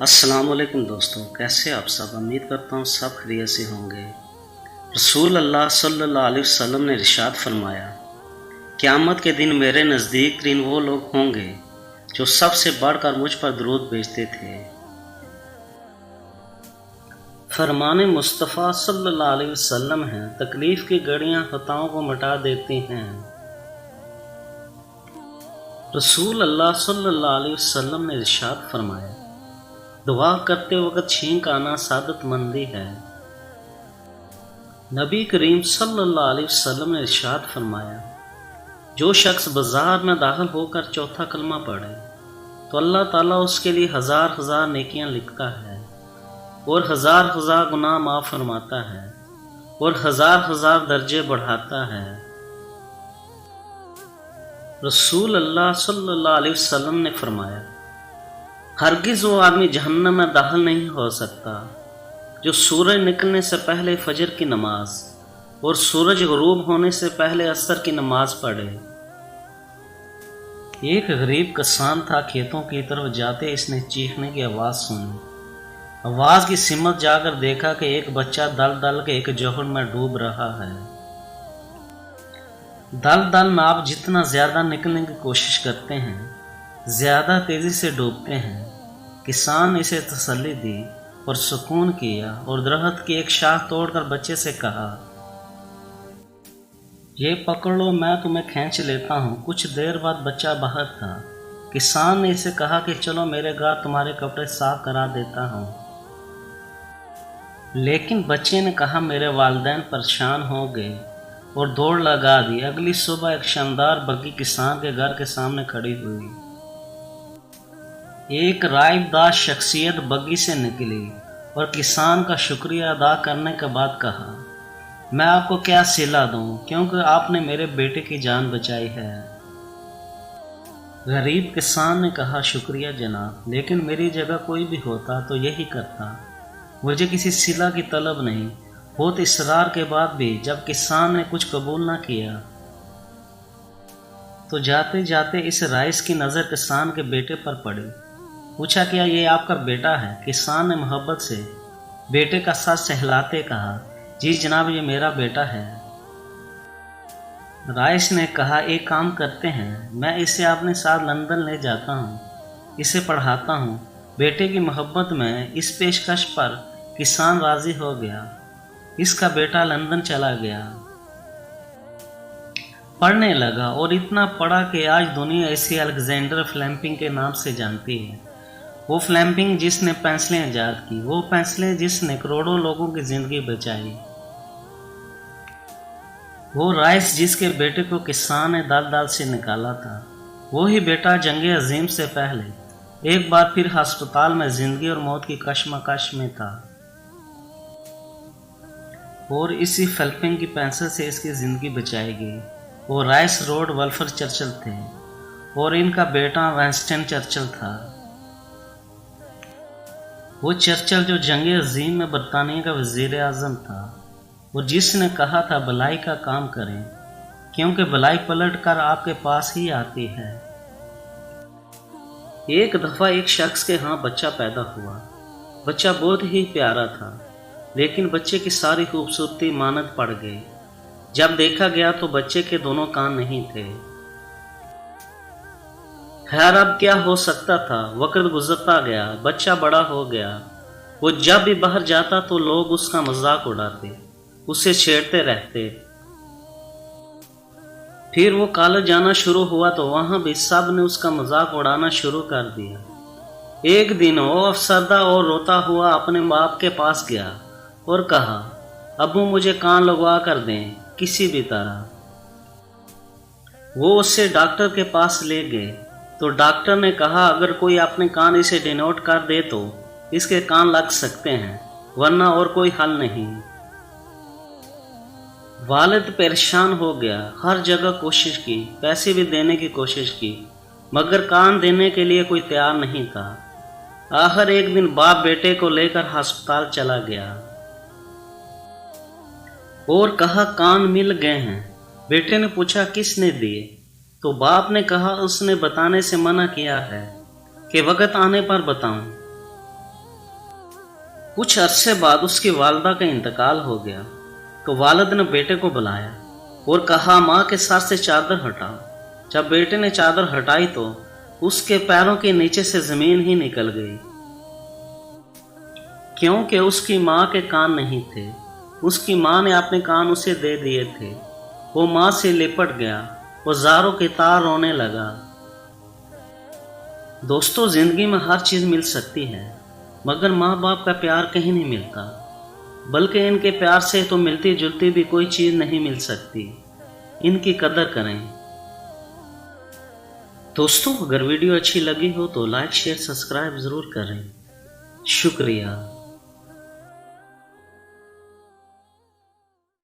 السلام علیکم دوستوں، کیسے آپ سب؟ امید کرتا ہوں سب خیریت سے ہوں گے۔ رسول اللہ صلی اللہ علیہ وسلم نے ارشاد فرمایا، قیامت کے دن میرے نزدیک ترین وہ لوگ ہوں گے جو سب سے بڑھ کر مجھ پر درود بھیجتے تھے۔ فرمان مصطفیٰ صلی اللہ علیہ وسلم ہیں، تکلیف کی گھڑیاں خطاؤں کو مٹا دیتی ہیں۔ رسول اللہ صلی اللہ علیہ وسلم نے ارشاد فرمایا، دعا کرتے وقت چھینک آنا سعادت مندی ہے۔ نبی کریم صلی اللہ علیہ وسلم نے ارشاد فرمایا، جو شخص بازار میں داخل ہو کر چوتھا کلمہ پڑھے تو اللہ تعالیٰ اس کے لیے ہزار ہزار نیکیاں لکھتا ہے اور ہزار ہزار گناہ معاف فرماتا ہے اور ہزار ہزار درجے بڑھاتا ہے۔ رسول اللہ صلی اللہ علیہ وسلم نے فرمایا، ہرگز وہ آدمی جہنم میں داخل نہیں ہو سکتا جو سورج نکلنے سے پہلے فجر کی نماز اور سورج غروب ہونے سے پہلے عصر کی نماز پڑھے۔ ایک غریب کسان تھا، کھیتوں کی طرف جاتے اس نے چیخنے کی آواز سنی۔ آواز کی سمت جا کر دیکھا کہ ایک بچہ دل دل کے ایک جوہر میں ڈوب رہا ہے۔ دل دل میں آپ جتنا زیادہ نکلنے کی کوشش کرتے ہیں، زیادہ تیزی سے ڈوبتے ہیں۔ کسان نے اسے تسلی دی اور سکون کیا اور درخت کی ایک شاخ توڑ کر بچے سے کہا، یہ پکڑ لو، میں تمہیں کھینچ لیتا ہوں۔ کچھ دیر بعد بچہ باہر تھا۔ کسان نے اسے کہا کہ چلو میرے گھر تمہارے کپڑے صاف کرا دیتا ہوں، لیکن بچے نے کہا میرے والدین پریشان ہو گئے اور دوڑ لگا دی۔ اگلی صبح ایک شاندار بگھی کسان کے گھر کے سامنے کھڑی ہوئی۔ ایک رائب دار شخصیت بگھی سے نکلی اور کسان کا شکریہ ادا کرنے کے بعد کہا، میں آپ کو کیا صلہ دوں کیونکہ آپ نے میرے بیٹے کی جان بچائی ہے۔ غریب کسان نے کہا، شکریہ جناب، لیکن میری جگہ کوئی بھی ہوتا تو یہی کرتا، مجھے کسی صلہ کی طلب نہیں۔ بہت اصرار کے بعد بھی جب کسان نے کچھ قبول نہ کیا تو جاتے جاتے اس رائس کی نظر کسان کے بیٹے پر پڑی۔ پوچھا، کیا یہ آپ کا بیٹا ہے؟ کسان نے محبت سے بیٹے کا سر سہلاتے کہا، جی جناب، یہ میرا بیٹا ہے۔ رائس نے کہا، ایک کام کرتے ہیں، میں اسے اپنے ساتھ لندن لے جاتا ہوں، اسے پڑھاتا ہوں۔ بیٹے کی محبت میں اس پیشکش پر کسان راضی ہو گیا۔ اس کا بیٹا لندن چلا گیا، پڑھنے لگا اور اتنا پڑھا کہ آج دنیا اسے الیگزینڈر فلیمنگ کے نام سے جانتی ہے۔ وہ فلیمنگ جس نے پینسلیں ایجاد کی، وہ پینسلیں جس نے کروڑوں لوگوں کی زندگی بچائی، وہ رائس جس کے بیٹے کو کسان نے دل دل سے نکالا تھا، وہی بیٹا جنگ عظیم سے پہلے ایک بار پھر ہسپتال میں زندگی اور موت کی کشمکش میں تھا، اور اسی فلیمنگ کی پینسل سے اس کی زندگی بچائی گئی۔ وہ رائس روڈ ولفر چرچل تھے اور ان کا بیٹا ونسٹن چرچل تھا۔ وہ چرچل جو جنگ عظیم میں برطانیہ کا وزیر اعظم تھا اور جس نے کہا تھا بھلائی کا کام کریں کیونکہ بھلائی پلٹ کر آپ کے پاس ہی آتی ہے۔ ایک دفعہ ایک شخص کے ہاں بچہ پیدا ہوا۔ بچہ بہت ہی پیارا تھا، لیکن بچے کی ساری خوبصورتی مانند پڑ گئی۔ جب دیکھا گیا تو بچے کے دونوں کان نہیں تھے۔ خیر، اب کیا ہو سکتا تھا؟ وقت گزرتا گیا، بچہ بڑا ہو گیا۔ وہ جب بھی باہر جاتا تو لوگ اس کا مذاق اڑاتے، اسے چھیڑتے رہتے۔ پھر وہ کالج جانا شروع ہوا تو وہاں بھی سب نے اس کا مذاق اڑانا شروع کر دیا۔ ایک دن وہ افسردہ اور روتا ہوا اپنے باپ کے پاس گیا اور کہا، ابو مجھے کان لگوا کر دیں کسی بھی طرح۔ وہ اسے ڈاکٹر کے پاس لے گئے تو ڈاکٹر نے کہا، اگر کوئی اپنے کان اسے ڈینوٹ کر دے تو اس کے کان لگ سکتے ہیں، ورنہ اور کوئی حل نہیں۔ والد پریشان ہو گیا، ہر جگہ کوشش کی، پیسے بھی دینے کی کوشش کی، مگر کان دینے کے لیے کوئی تیار نہیں تھا۔ آخر ایک دن باپ بیٹے کو لے کر ہسپتال چلا گیا اور کہا، کان مل گئے ہیں۔ بیٹے نے پوچھا، کس نے دیے؟ تو باپ نے کہا، اس نے بتانے سے منع کیا ہے کہ وقت آنے پر بتاؤں۔ کچھ عرصے بعد اس کی والدہ کا انتقال ہو گیا تو والد نے بیٹے کو بلایا اور کہا ماں کے سر سے چادر ہٹاؤ۔ جب بیٹے نے چادر ہٹائی تو اس کے پیروں کے نیچے سے زمین ہی نکل گئی، کیونکہ اس کی ماں کے کان نہیں تھے۔ اس کی ماں نے اپنے کان اسے دے دیے تھے۔ وہ ماں سے لپٹ گیا، وہ زاروں کے تار رونے لگا۔ دوستو، زندگی میں ہر چیز مل سکتی ہے، مگر ماں باپ کا پیار کہیں نہیں ملتا، بلکہ ان کے پیار سے تو ملتی جلتی بھی کوئی چیز نہیں مل سکتی۔ ان کی قدر کریں۔ دوستو، اگر ویڈیو اچھی لگی ہو تو لائک، شیئر، سبسکرائب ضرور کریں۔ شکریہ۔